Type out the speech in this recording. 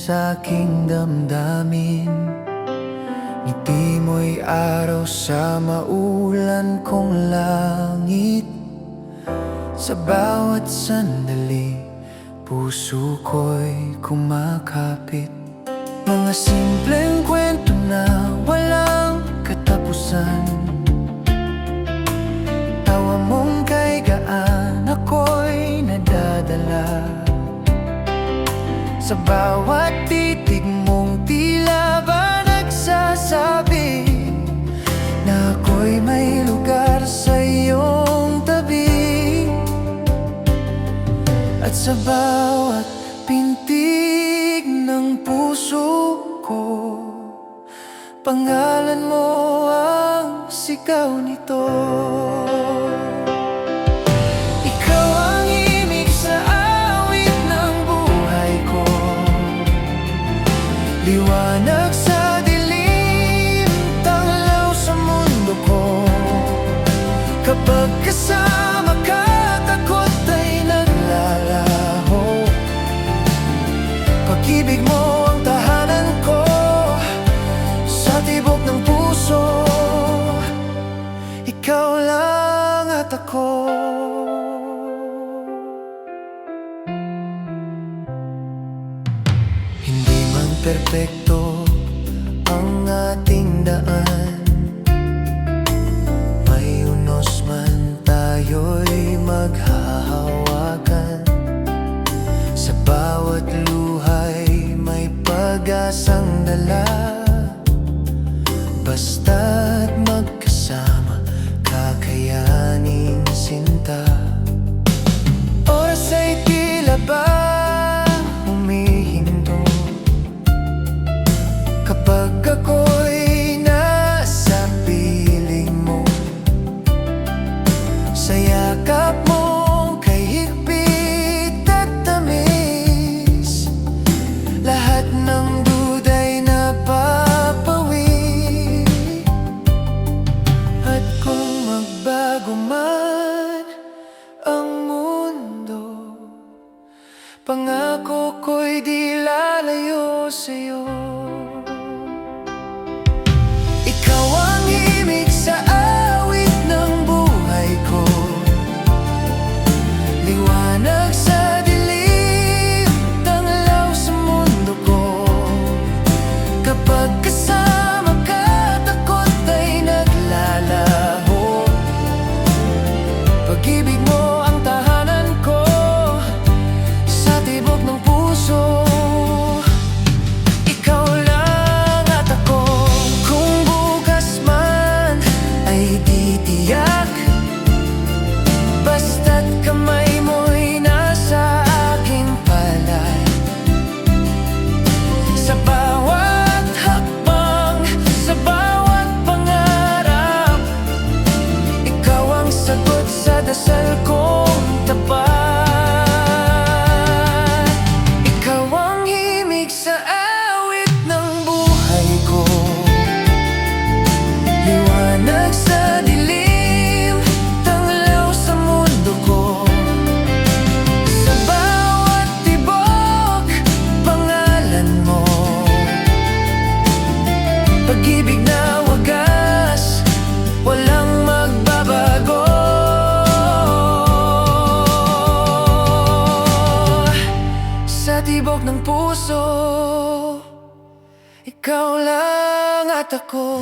sa'king damdamin. Ngiti mo'y araw sa maulan kong langit. Sa bawat sandali, puso ko'y kumakapit. Mga simpleng kwento na walang katapusan. Tawa mong kay gaan, ako'y nadadala. Sa bawat titig mong tila ba nagsasabi na ako'y may lugar sa iyong tabi. At sa bawat pintig ng puso ko, pangalan mo ang sigaw nito. Ikaw ang himig sa awit ng buhay ko, liwanag sa dilim, tanglaw sa mundo ko. Kapag kasama ka, takot ay naglalaho. Pag-ibig mo ang tahanan ko, sa tibok ng puso, ikaw lang at ako. Hindi man perpekto ang ating daan, may unos man tayo'y maghahawakan. Sa bawat luhay may pag-asang dala, basta't magkasama, kakayaning sinta. Oras ay tila ba humihinto kapag ako'y nasa piling mo. Sa yakap mong kay higpit at tamis, lahat ng duda'y napapawi. At kung magbago man ang mundo, pangako ko'y di lalayo sa'yo. Ikaw ang himig sa awit ng buhay ko, liwanag sa dilim, tanglaw sa mundo ko. Kapag kasama ka, takot ay naglalaho. Pag-ibig mo ang tahanan ko, sa tibok ng puso, ikaw lang at ako. Kung bukas man ay titiyak, basta't kamay mo'y nasa aking palad. Sa bawat hakbang, sa bawat pangarap, ikaw ang sagot sa dasal kong tapat. Ikaw ang himig sa awit ng buhay ko, liwanag sa dilim, tanglaw sa mundo ko. Sa bawat tibok, pangalan mo, pag-ibig na wagas, walang magbabago. Sa tibok ng puso, ikaw lang at ako.